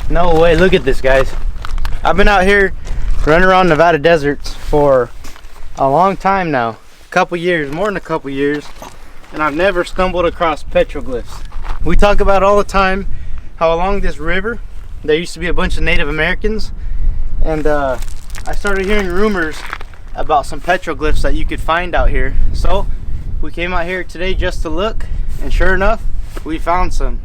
No way, look at this, guys. I've been out here running around Nevada deserts for a long time now. A couple years, more than a couple years. And I've never stumbled across petroglyphs. We talk about all the time how along this river there used to be a bunch of Native Americans. And I started hearing rumors about some petroglyphs that you could find out here. So we came out here today just to look, and sure enough, we found some.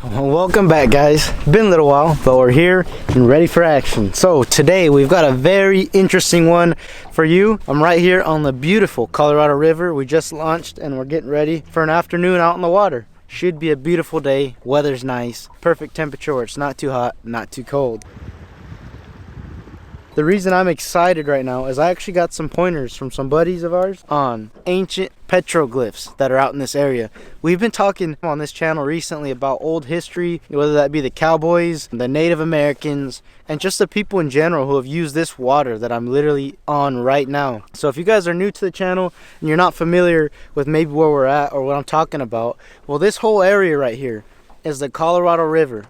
Well, welcome back, guys. Been a little while, but we're here and ready for action. So today we've got a very interesting one for you. I'm right here on the beautiful Colorado River. We just launched and we're getting ready for an afternoon out in the water. Should be a beautiful day. Weather's nice. Perfect temperature where it's not too hot, not too cold. The reason I'm excited right now is I actually got some pointers from some buddies of ours on ancient petroglyphs that are out in this area. We've been talking on this channel recently about old history, whether that be the cowboys, the Native Americans, and just the people in general who have used this water that I'm literally on right now. So if you guys are new to the channel and you're not familiar with maybe where we're at or what I'm talking about, well, this whole area right here is the Colorado River.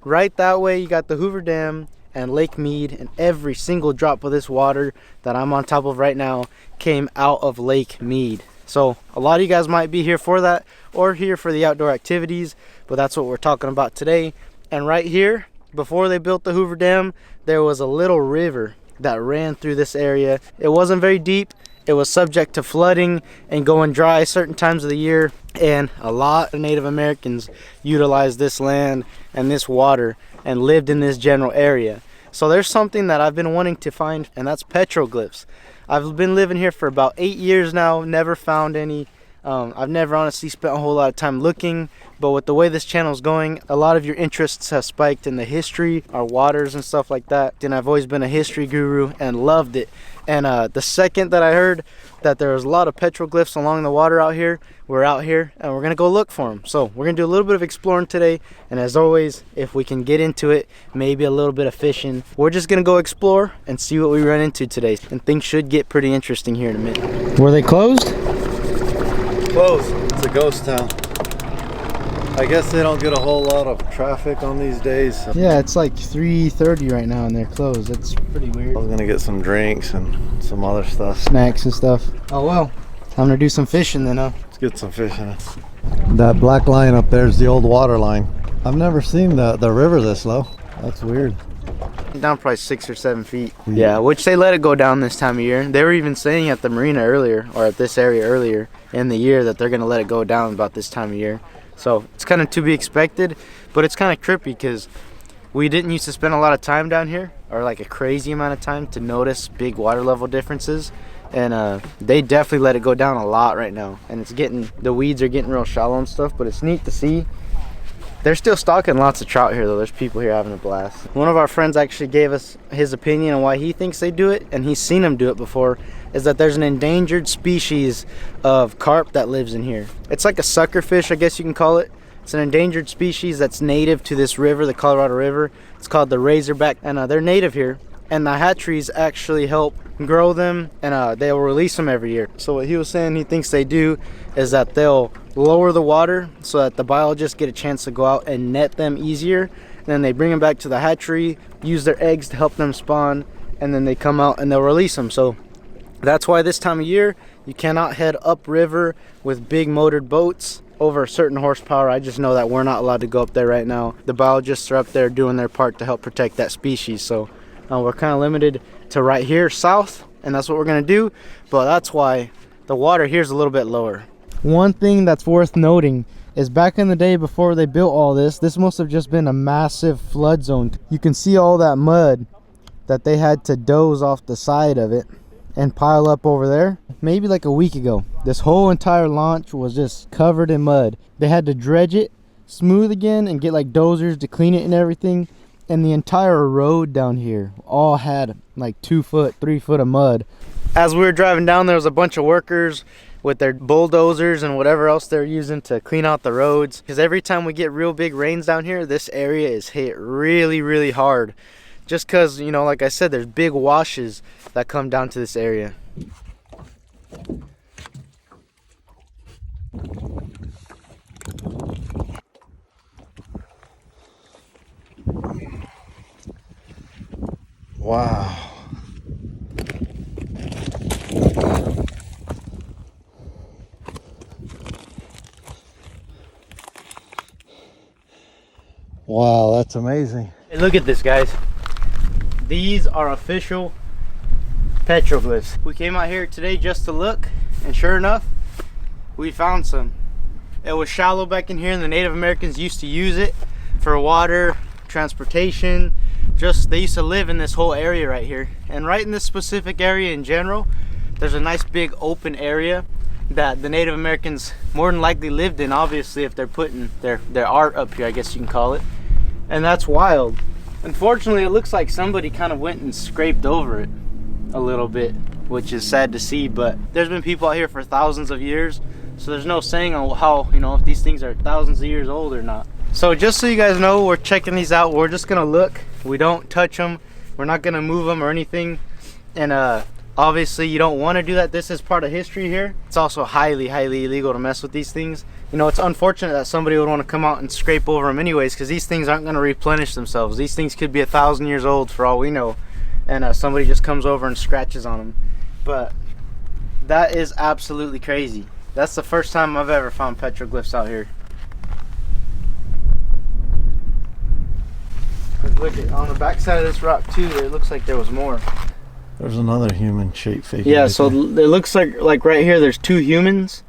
Right that way you got the Hoover Dam and Lake Mead, and every single drop of this water that I'm on top of right now came out of Lake Mead. So a lot of you guys might be here for that or here for the outdoor activities, but that's what we're talking about today. And right here, before they built the Hoover Dam, there was a little river that ran through this area. It wasn't very deep. It was subject to flooding and going dry certain times of the year, and a lot of Native Americans utilized this land and this water and lived in this general area. So there's something that I've been wanting to find, and that's petroglyphs. I've been living here for about 8 years now, never found any. I've never honestly spent a whole lot of time looking, but with the way this channel is going, a lot of your interests have spiked in the history, our waters and stuff like that. And I've always been a history guru and loved it. And the second that I heard that there was a lot of petroglyphs along the water out here, we're out here and we're gonna go look for them. So we're gonna do a little bit of exploring today, and as always, if we can get into it, maybe a little bit of fishing. We're just gonna go explore and see what we run into today, and things should get pretty interesting here in a minute. Were they closed? Closed. It's a ghost town. I guess they don't get a whole lot of traffic on these days. So. Yeah, it's like 3:30 right now and they're closed. It's pretty weird. I was gonna get some drinks and some other stuff. Snacks and stuff. Oh well, time to do some fishing then, huh? Let's get some fishing. That black line up there is the old water line. I've never seen the river this low. That's weird. Down probably 6 or 7 feet. Yeah, which they let it go down this time of year. They were even saying at the marina earlier, or at this area earlier in the year, that they're gonna let it go down about this time of year. So it's kind of to be expected, but it's kind of trippy because we didn't used to spend a lot of time down here, or like a crazy amount of time, to notice big water level differences. And they definitely let it go down a lot right now, and it's getting, the weeds are getting real shallow and stuff, but it's neat to see. They're still stocking lots of trout here though. There's people here having a blast. One of our friends actually gave us his opinion on why he thinks they do it, and he's seen them do it before, is that there's an endangered species of carp that lives in here. It's like a sucker fish, I guess you can call it. It's an endangered species that's native to this river, the Colorado River. It's called the razorback, and they're native here. And the hatcheries actually help grow them, and they'll release them every year. So what he was saying he thinks they do is that they'll lower the water so that the biologists get a chance to go out and net them easier. And then they bring them back to the hatchery, use their eggs to help them spawn, and then they come out and they'll release them. So that's why this time of year you cannot head upriver with big motored boats over a certain horsepower. I just know that we're not allowed to go up there right now. The biologists are up there doing their part to help protect that species. So we're kind of limited to right here south, and that's what we're going to do. But that's why the water here is a little bit lower. One thing that's worth noting is back in the day before they built all this must have just been a massive flood zone. You can see all that mud that they had to doze off the side of it and pile up over there. Maybe like a week ago, this whole entire launch was just covered in mud. They had to dredge it smooth again and get like dozers to clean it and everything. And the entire road down here all had like 2 foot, 3 foot of mud. As we were driving down, there was a bunch of workers with their bulldozers and whatever else they're using to clean out the roads. Because every time we get real big rains down here, this area is hit really, really hard. Just because, you know, like I said, there's big washes that come down to this area. Wow. Wow, that's amazing. Hey, look at this, guys. These are official petroglyphs. We came out here today just to look, and sure enough, we found some. It was shallow back in here, and the Native Americans used to use it for water, transportation. Just, they used to live in this whole area right here. And right in this specific area in general, there's a nice big open area that the Native Americans more than likely lived in, obviously, if they're putting their art up here, I guess you can call it. And that's wild. Unfortunately, it looks like somebody kind of went and scraped over it a little bit, which is sad to see, but there's been people out here for thousands of years, so there's no saying on how, you know, if these things are thousands of years old or not. So just so you guys know, we're checking these out. We're just gonna look. We don't touch them. We're not gonna move them or anything. And obviously you don't want to do that. This is part of history here. It's also highly illegal to mess with these things. You know, it's unfortunate that somebody would want to come out and scrape over them anyways, because these things aren't going to replenish themselves. These things could be 1,000 years old for all we know, and somebody just comes over and scratches on them. But that is absolutely crazy. That's the first time I've ever found petroglyphs out here. Look at on the back side of this rock too, it looks like there was more. There's another human shape figure. Yeah, right so there. it looks like right here there's two humans,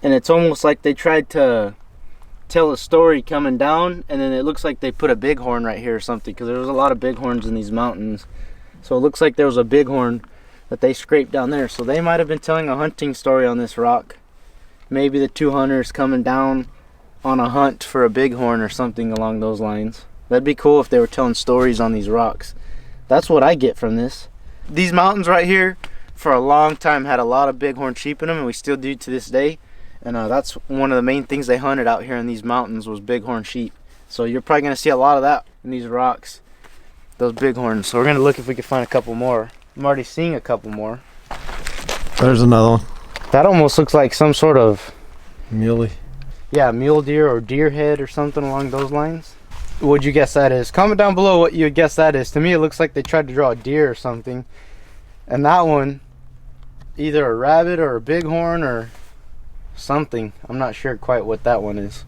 and it's almost like they tried to tell a story coming down, and then it looks like they put a bighorn right here or something, because there was a lot of bighorns in these mountains. So it looks like there was a bighorn that they scraped down there. So they might have been telling a hunting story on this rock. Maybe the two hunters coming down on a hunt for a bighorn or something along those lines. That'd be cool if they were telling stories on these rocks. That's what I get from this. These mountains right here for a long time had a lot of bighorn sheep in them, and we still do to this day. And that's one of the main things they hunted out here in these mountains was bighorn sheep. So you're probably going to see a lot of that in these rocks, those bighorns. So we're going to look if we can find a couple more. I'm already seeing a couple more. There's another one. That almost looks like some sort of muley. Yeah, mule deer or deer head or something along those lines. What'd you guess that is? Comment down below what you guess that is. To me, it looks like they tried to draw a deer or something. And that one, either a rabbit or a bighorn or something. I'm not sure quite what that one is.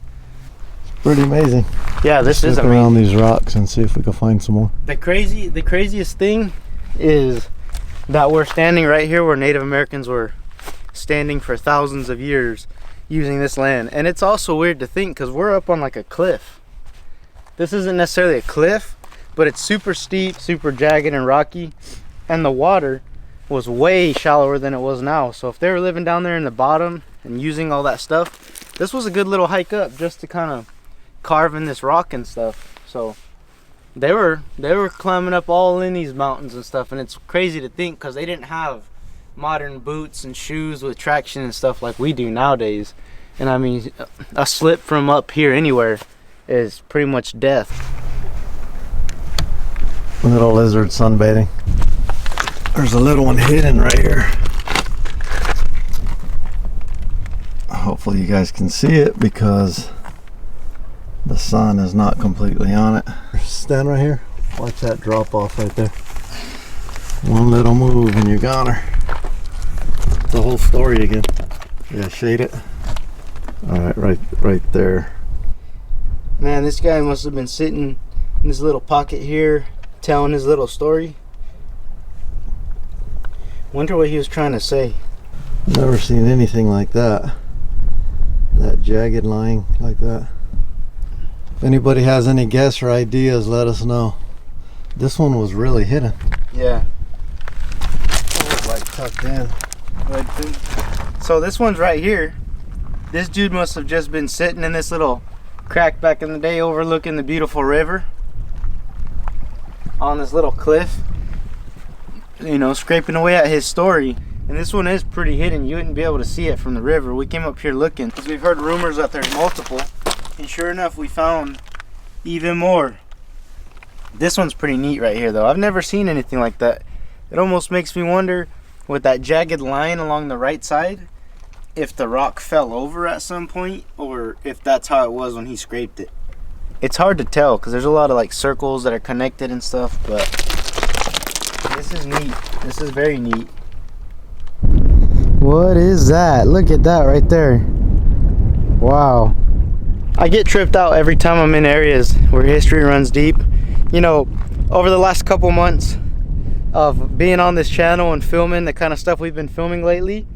Pretty amazing. Yeah, this is amazing. amazing. Around these rocks and see if we can find some more. The craziest thing is that we're standing right here where Native Americans were standing for thousands of years using this land. And it's also weird to think because we're up on like a cliff. This isn't necessarily a cliff, but it's super steep, super jagged and rocky, and the water was way shallower than it was now. So if they were living down there in the bottom and using all that stuff, this was a good little hike up just to kind of carve in this rock and stuff. So they were climbing up all in these mountains and stuff, and it's crazy to think because they didn't have modern boots and shoes with traction and stuff like we do nowadays. And I mean, a slip from up here anywhere is pretty much death. Little lizard sunbathing. There's a little one hidden right here. Hopefully you guys can see it because the sun is not completely on it. Stand right here. Watch that drop off right there. One little move and you're goner. The whole story again. Yeah, shade it. Alright, right there. Man, this guy must have been sitting in this little pocket here telling his little story. Wonder what he was trying to say. Never seen anything like that. That jagged line like that. If anybody has any guess or ideas, let us know. This one was really hidden. Yeah. It was like tucked in. So this one's right here. This dude must have just been sitting in this little crack back in the day overlooking the beautiful river on this little cliff, you know, scraping away at his story. And this one is pretty hidden. You wouldn't be able to see it from the river. We came up here looking because we've heard rumors that there's multiple, and sure enough we found even more. This one's pretty neat right here though. I've never seen anything like that. It almost makes me wonder, with that jagged line along the right side, if the rock fell over at some point or if that's how it was when he scraped it. It's hard to tell because there's a lot of like circles that are connected and stuff, but This is neat. This is very neat. What is that? Look at that right there. Wow. I get tripped out every time I'm in areas where history runs deep. You know, over the last couple months of being on this channel and filming the kind of stuff we've been filming lately,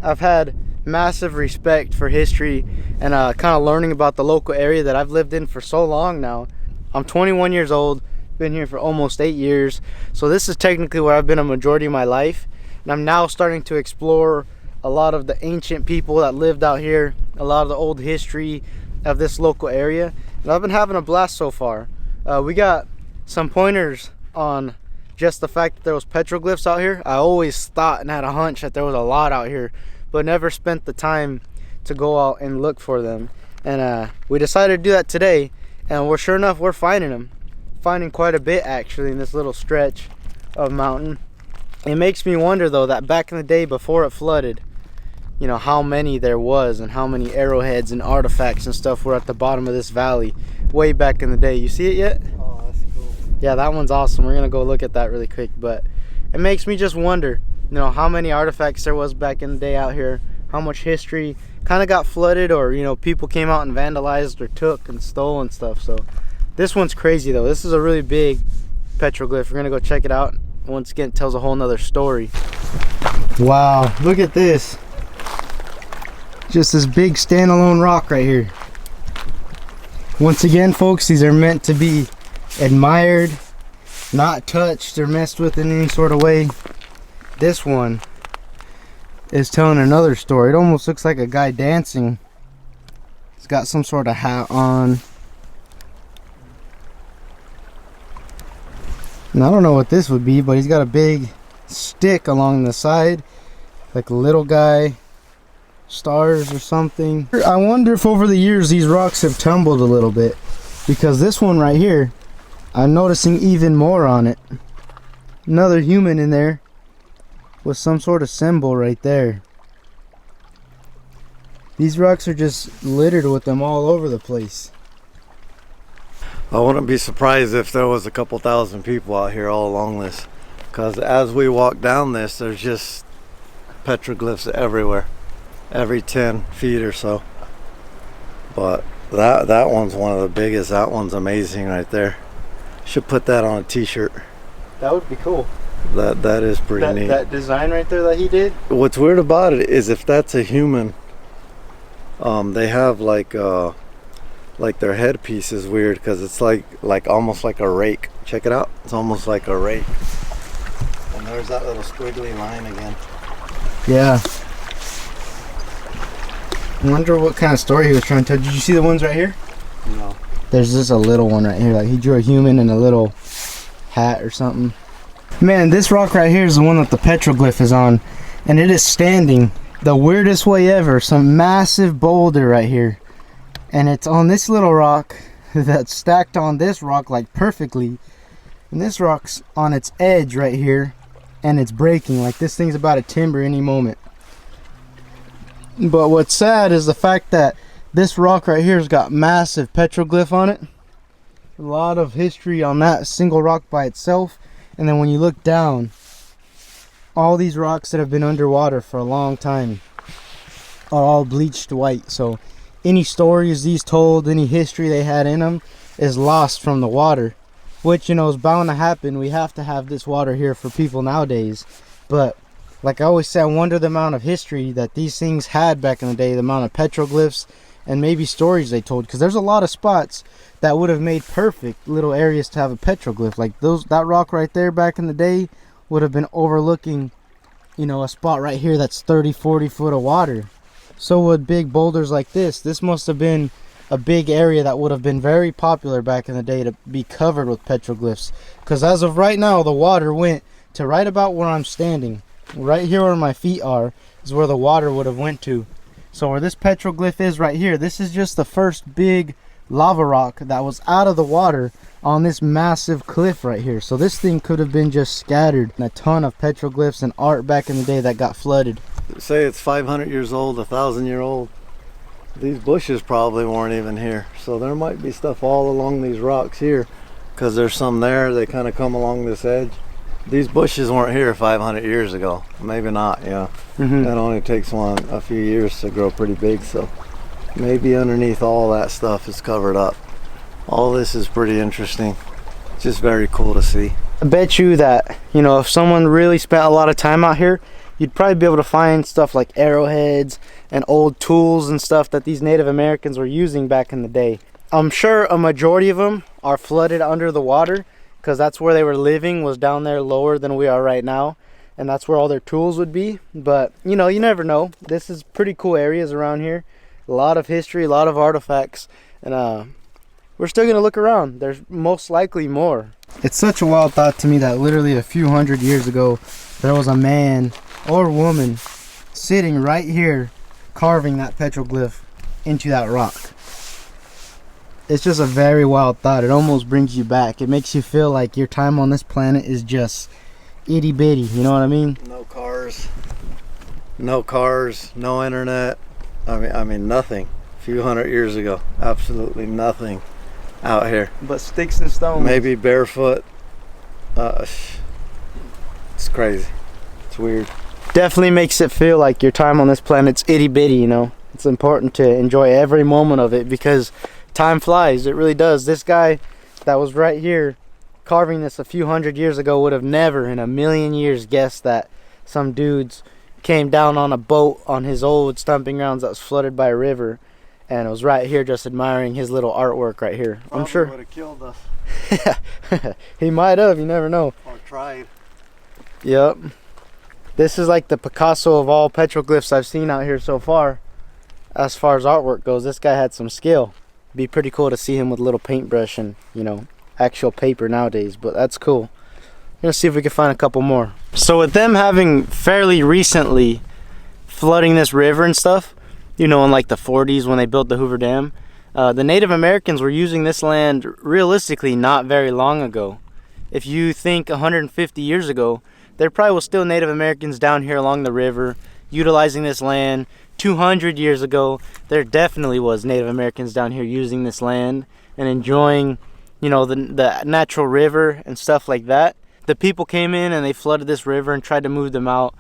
I've had massive respect for history and kind of learning about the local area that I've lived in for so long now. I'm 21 years old, been here for almost 8 years, so this is technically where I've been a majority of my life, and I'm now starting to explore a lot of the ancient people that lived out here, a lot of the old history of this local area, and I've been having a blast so far. We got some pointers on just the fact that there was petroglyphs out here. I always thought and had a hunch that there was a lot out here, but never spent the time to go out and look for them. And we decided to do that today, and we're sure enough, we're finding them. Finding quite a bit actually in this little stretch of mountain. It makes me wonder though that back in the day before it flooded, you know, how many there was and how many arrowheads and artifacts and stuff were at the bottom of this valley way back in the day. You see it yet? Oh, that's cool. Yeah, that one's awesome. We're gonna go look at that really quick, but it makes me just wonder, you know, how many artifacts there was back in the day out here, how much history kind of got flooded, or, you know, people came out and vandalized or took and stole and stuff. So this one's crazy though. This is a really big petroglyph. We're gonna go check it out. Once again, it tells a whole nother story. Wow, look at this. Just this big standalone rock right here. Once again, folks, these are meant to be admired, not touched or messed with in any sort of way. This one is telling another story. It almost looks like a guy dancing. He's got some sort of hat on. And I don't know what this would be, but he's got a big stick along the side, like a little guy, stars or something. I wonder if over the years these rocks have tumbled a little bit, because this one right here, I'm noticing even more on it. Another human in there with some sort of symbol right there. These rocks are just littered with them all over the place. I wouldn't be surprised if there was a couple thousand people out here all along this, because as we walk down this, there's just petroglyphs everywhere, every 10 feet or so. But that one's one of the biggest. That one's amazing right there. Should put that on a t-shirt. That would be cool. That is pretty neat. That design right there that he did. What's weird about it is if that's a human, they have like their headpiece is weird, because it's like almost like a rake. Check it out. It's almost like a rake. And there's that little squiggly line again. Yeah. I wonder what kind of story he was trying to tell. Did you see the ones right here? No. There's just a little one right here. Like he drew a human in a little hat or something. Man, this rock right here is the one that the petroglyph is on, and it is standing the weirdest way ever. Some massive boulder right here, and it's on this little rock that's stacked on this rock like perfectly, and this rock's on its edge right here, and it's breaking. Like this thing's about to timber any moment. But what's sad is the fact that this rock right here has got massive petroglyph on it. A lot of history on that single rock by itself. And then when you look down, all these rocks that have been underwater for a long time are all bleached white. So any stories these told, any history they had in them is lost from the water, which, you know, is bound to happen. We have to have this water here for people nowadays. But like I always say, I wonder the amount of history that these things had back in the day, the amount of petroglyphs and maybe stories they told, because there's a lot of spots that would have made perfect little areas to have a petroglyph. Like that rock right there back in the day would have been overlooking, you know, a spot right here that's 30-40 foot of water. So would big boulders like this. This must have been a big area that would have been very popular back in the day to be covered with petroglyphs, because as of right now the water went to right about where I'm standing. Right here where my feet are is where the water would have went to. So where this petroglyph is right here, this is just the first big lava rock that was out of the water on this massive cliff right here. So this thing could have been just scattered in a ton of petroglyphs and art back in the day that got flooded. Say it's 500 years old, 1,000 year old. These bushes probably weren't even here. So there might be stuff all along these rocks here, because there's some there. They kind of come along this edge. These bushes weren't here 500 years ago. Maybe not, yeah. That only takes one a few years to grow pretty big, so maybe underneath all that stuff is covered up. All this is pretty interesting. Just very cool to see. I bet you that, you know, if someone really spent a lot of time out here, you'd probably be able to find stuff like arrowheads and old tools and stuff that these Native Americans were using back in the day. I'm sure a majority of them are flooded under the water, because that's where they were living, was down there lower than we are right now, and that's where all their tools would be. But you know, you never know. This is pretty cool areas around here, a lot of history, a lot of artifacts, and we're still gonna look around. There's most likely more. It's such a wild thought to me that literally a few hundred years ago there was a man or woman sitting right here carving that petroglyph into that rock. It's just a very wild thought. It almost brings you back. It makes you feel like your time on this planet is just itty bitty, you know what I mean? No cars, no internet. I mean nothing. A few hundred years ago, absolutely nothing out here. But sticks and stones. Maybe barefoot. It's crazy. It's weird. Definitely makes it feel like your time on this planet's itty bitty, you know? It's important to enjoy every moment of it because time flies. It really does. This guy that was right here carving this a few hundred years ago would have never in a million years guessed that some dudes came down on a boat on his old stomping grounds that was flooded by a river and was right here just admiring his little artwork right here. Probably I'm sure would have killed us. he might have, you never know. Or tried. Yep. This is like the Picasso of all petroglyphs I've seen out here so far. As far as artwork goes, this guy had some skill. Be pretty cool to see him with a little paintbrush and, you know, actual paper nowadays, but that's cool. I'm gonna see if we can find a couple more. So with them having fairly recently flooding this river and stuff, you know, in like the 40s when they built the Hoover Dam, the Native Americans were using this land realistically not very long ago. If you think 150 years ago, there probably was still Native Americans down here along the river utilizing this land. 200 years ago, there definitely was Native Americans down here using this land and enjoying, you know, the natural river and stuff like that. The people came in and they flooded this river and tried to move them out.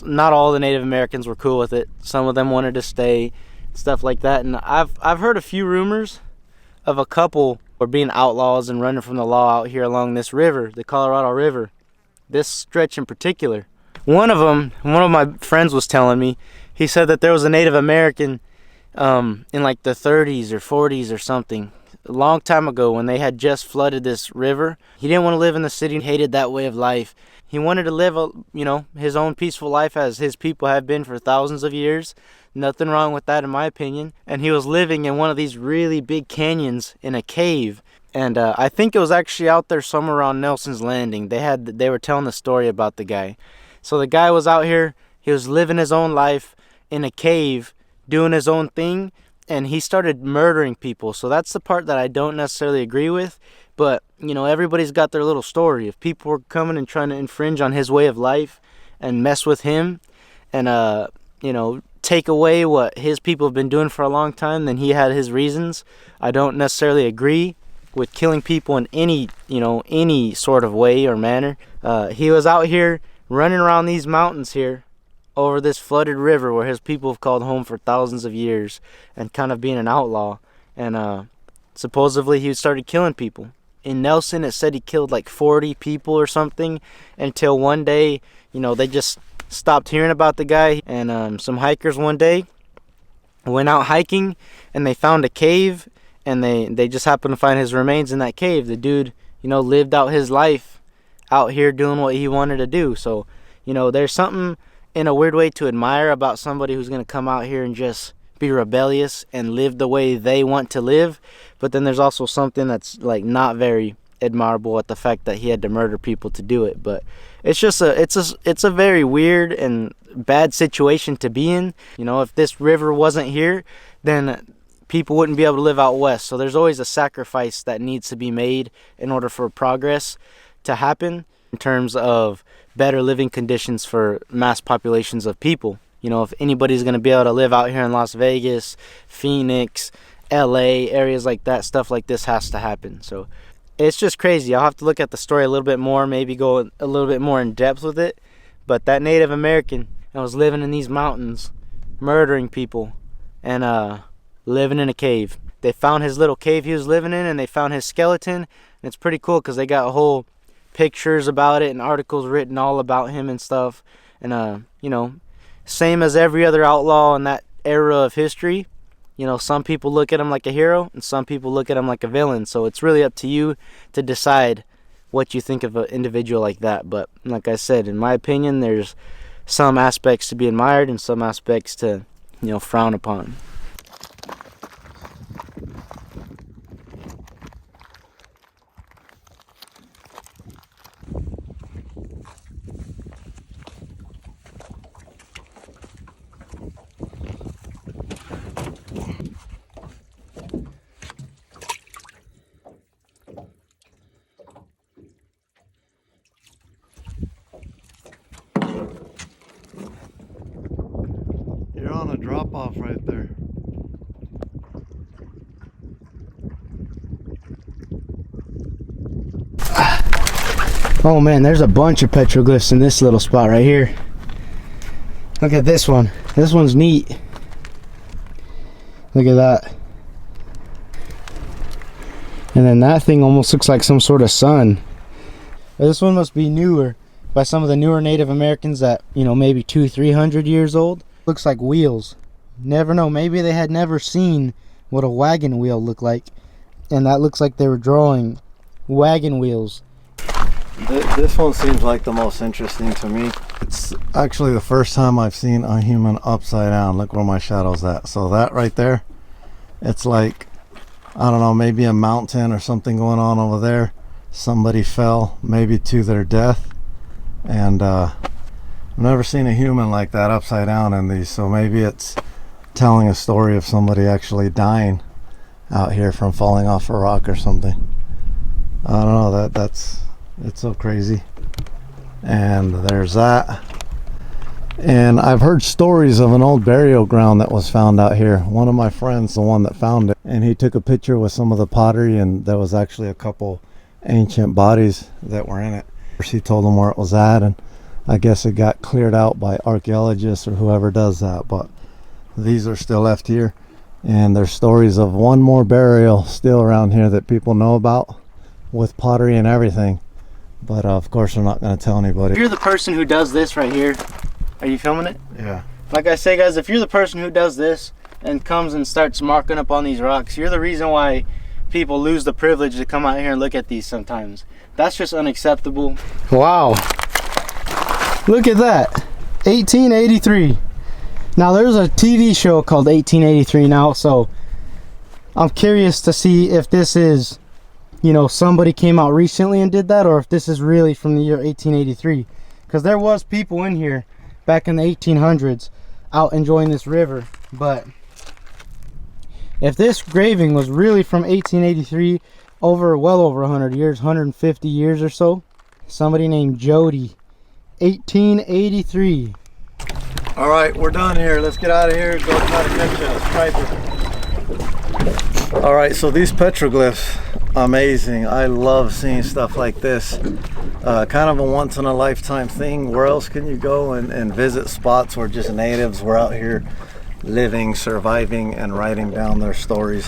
Not all the Native Americans were cool with it. Some of them wanted to stay, stuff like that. And I've heard a few rumors of a couple were being outlaws and running from the law out here along this river, the Colorado River, this stretch in particular. One of my friends was telling me, he said that there was a Native American in like the 30s or 40s or something, a long time ago when they had just flooded this river. He didn't want to live in the city, hated that way of life. He wanted to live, you know, his own peaceful life as his people have been for thousands of years. Nothing wrong with that in my opinion. And he was living in one of these really big canyons in a cave. And I think it was actually out there somewhere around Nelson's Landing. They were telling the story about the guy. So the guy was out here, he was living his own life in a cave, doing his own thing, and he started murdering people. So that's the part that I don't necessarily agree with, but you know, everybody's got their little story. If people were coming and trying to infringe on his way of life and mess with him and you know, take away what his people have been doing for a long time, then he had his reasons. I don't necessarily agree with killing people in any, you know, any sort of way or manner. He was out here running around these mountains here over this flooded river where his people have called home for thousands of years and kind of being an outlaw. And supposedly he started killing people. In Nelson, it said he killed like 40 people or something until one day, you know, they just stopped hearing about the guy. And some hikers one day went out hiking and they found a cave, and they just happened to find his remains in that cave. The dude, you know, lived out his life out here doing what he wanted to do. So, you know, there's something in a weird way to admire about somebody who's going to come out here and just be rebellious and live the way they want to live. But then there's also something that's like not very admirable at the fact that he had to murder people to do it. But it's just it's a very weird and bad situation to be in. You know, if this river wasn't here, then people wouldn't be able to live out west. So there's always a sacrifice that needs to be made in order for progress to happen in terms of better living conditions for mass populations of people. You know, if anybody's going to be able to live out here in Las Vegas, Phoenix, LA, areas like that, stuff like this has to happen. So it's just crazy. I'll have to look at the story a little bit more, maybe go a little bit more in depth with it. But that Native American was living in these mountains, murdering people, and living in a cave. They found his little cave he was living in, and they found his skeleton. And it's pretty cool because they got whole pictures about it and articles written all about him and stuff. And you know, same as every other outlaw in that era of history, you know, some people look at him like a hero and some people look at him like a villain. So it's really up to you to decide what you think of an individual like that. But like I said, in my opinion, there's some aspects to be admired and some aspects to, you know, frown upon. You're on a drop off right there. Oh man, there's a bunch of petroglyphs in this little spot right here. Look at this one. This one's neat. Look at that. And then that thing almost looks like some sort of sun. This one must be newer, by some of the newer Native Americans that, you know, maybe 200-300 years old. Looks like wheels. Never know, maybe they had never seen what a wagon wheel looked like, and that looks like they were drawing wagon wheels. This one seems like the most interesting to me. It's actually the first time I've seen a human upside down. Look where my shadow's at. So that right there, it's like, I don't know, maybe a mountain or something going on over there. Somebody fell, maybe to their death, and I've never seen a human like that upside down in these. So maybe it's telling a story of somebody actually dying out here from falling off a rock or something. I don't know, it's so crazy. And there's that. And I've heard stories of an old burial ground that was found out here. One of my friends, the one that found it, and he took a picture with some of the pottery, and there was actually a couple ancient bodies that were in it. He told them where it was at, and I guess it got cleared out by archaeologists or whoever does that, but these are still left here. And there's stories of one more burial still around here that people know about, with pottery and everything, but of course they're not going to tell anybody. If you're the person who does this right here, are you filming it? Yeah. Like I say, guys, if you're the person who does this and comes and starts marking up on these rocks, you're the reason why people lose the privilege to come out here and look at these sometimes. That's just unacceptable. Wow. Look at that. 1883. Now there's a TV show called 1883 now, so I'm curious to see if this is, you know, somebody came out recently and did that, or if this is really from the year 1883, because there was people in here back in the 1800s out enjoying this river. But if this graving was really from 1883, well over 100 years, 150 years or so, somebody named Jody, 1883. All right, we're done here. Let's get out of here and go try to catch a striper. All right, so these petroglyphs, amazing. I love seeing stuff like this. Kind of a once in a lifetime thing. Where else can you go and visit spots where just natives were out here living, surviving, and writing down their stories?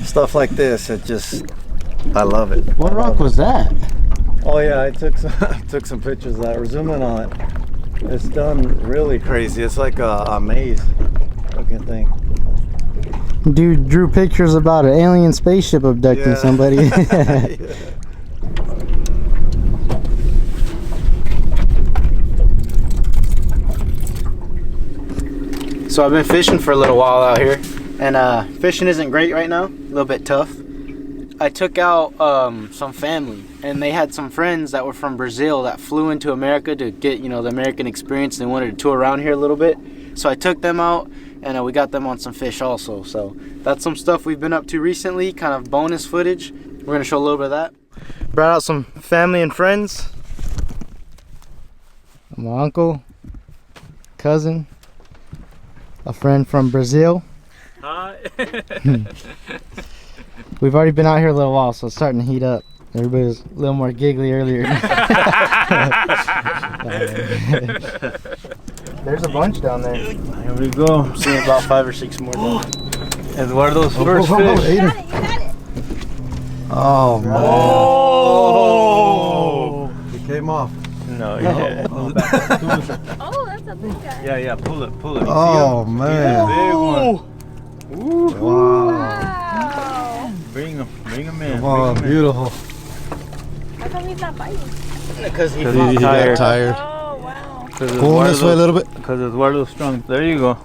Stuff like this, I love it. What rock was that? Oh yeah, I took some pictures of that. We're zooming on it. It's done really crazy. It's like a maze looking thing. Dude drew pictures about an alien spaceship abducting somebody. Yeah. So I've been fishing for a little while out here, and fishing isn't great right now, a little bit tough. I took out some family, and they had some friends that were from Brazil that flew into America to get, you know, the American experience. They wanted to tour around here a little bit, so I took them out, and we got them on some fish also. So that's some stuff we've been up to recently, kind of bonus footage. We're gonna show a little bit of that. Brought out some family and friends. My uncle, cousin, a friend from Brazil. Hi. We've already been out here a little while, so it's starting to heat up. Everybody was a little more giggly earlier. There's a bunch down there. Here we go. I'm seeing about 5 or 6 more down there. Eduardo's first fish. You got it. Oh, man. Oh! It came off. No, you didn't. Oh, that's a big guy. Yeah, pull it. Oh, man. Big one. Wow. Wow. Bring him in. Wow, beautiful. How come he's not biting? Because he He got got tired. Oh, wow. Pull him this way a little bit. Because Eduardo's strong. There you go.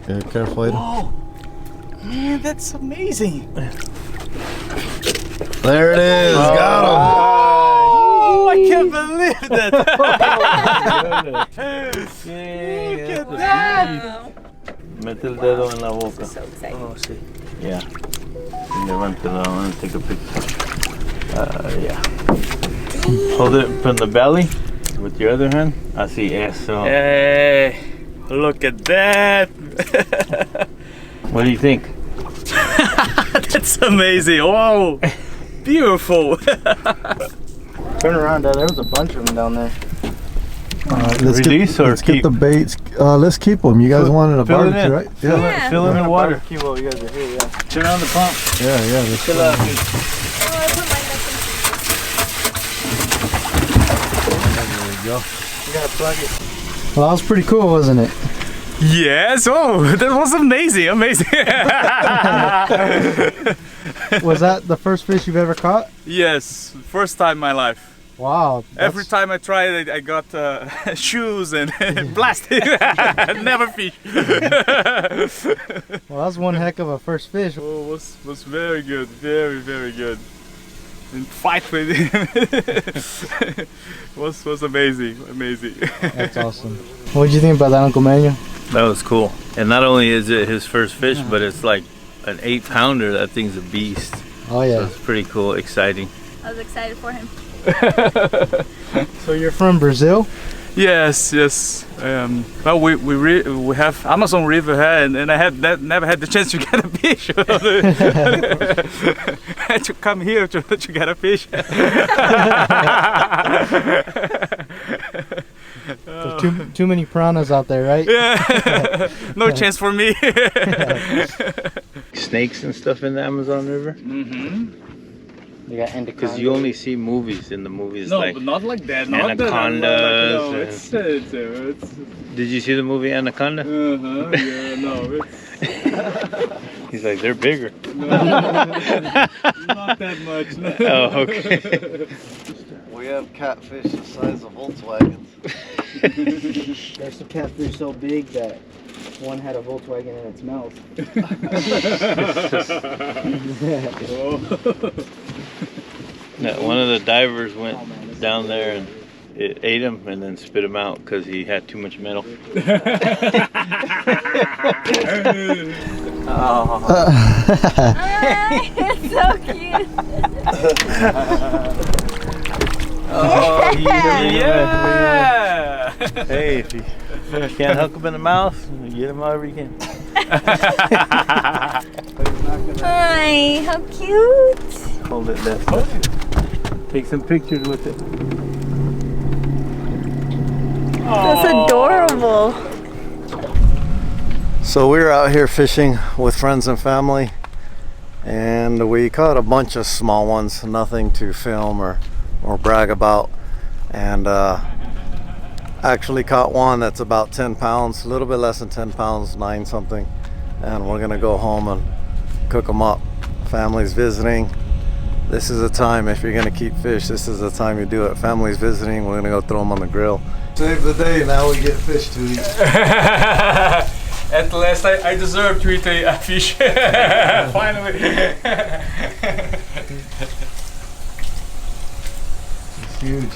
Yeah, careful, Aiden. Oh, man, that's amazing. There it is. Got him. Oh, I can't believe that. Look at that. Mete el dedo en la boca. So exciting. Oh, sí. Yeah. Levántalo and take a picture. Yeah. Hold it from the belly with your other hand. Así, eso. Hey, look at that. What do you think? That's amazing. Whoa, beautiful. Turn around, Dad. There was a bunch of them down there. Let's Release or let's get keep? the baits. Let's keep them. You guys wanted a Fill it barbecue, in. right? Yeah. Fill in the water. Barbecue while you guys are here, yeah. Turn on the pump. Yeah. Let's Fill up. Oh, I put mine up There we go. You gotta plug it. Well, that was pretty cool, wasn't it? Yes. Oh, that was amazing. Was that the first fish you've ever caught? Yes, first time in my life. Wow. Every time I tried it, I got shoes and plastic. Never fish. Well, that was one heck of a first fish. Oh, was very good, very good. And fight with him was amazing. That's awesome. What did you think about that, Uncle Manuel? That was cool. And not only is it his first fish, but it's like an 8-pounder. That thing's a beast. Oh So yeah. it's pretty cool, exciting. I was excited for him. So you're from Brazil? Yes. Well, we have Amazon River here, and I never had the chance to get a fish. I had to come here to get a fish. There's too many piranhas out there, right? Yeah, no chance for me. Snakes and stuff in the Amazon River? Mm-hmm. They got Because you only see movies in the movies. No, like, but not like that. Anacondas It's did you see the movie Anaconda? yeah, no, it's He's like, they're bigger. not that much. No. Oh, okay. We have catfish the size of Volkswagens. There's some catfish so big that one had a Volkswagen in its mouth. No, one of the divers went down there and it ate him and then spit him out because he had too much metal. It's so cute. Oh, Yeah! Hey, if you can't hook him in the mouth, get him however you can. Hi, how cute. Hold it there. Take some pictures with it. That's adorable. So we were out here fishing with friends and family, and we caught a bunch of small ones, nothing to film or brag about, and actually caught one that's about 10 pounds, a little bit less than 10 pounds, 9 something, and we're gonna go home and cook them up. Family's visiting. This is a time, if you're gonna keep fish, this is the time you do it. Family's visiting, we're gonna go throw them on the grill. Save the day, now we get fish to eat. At last, I deserve to eat a fish. Finally. It's huge.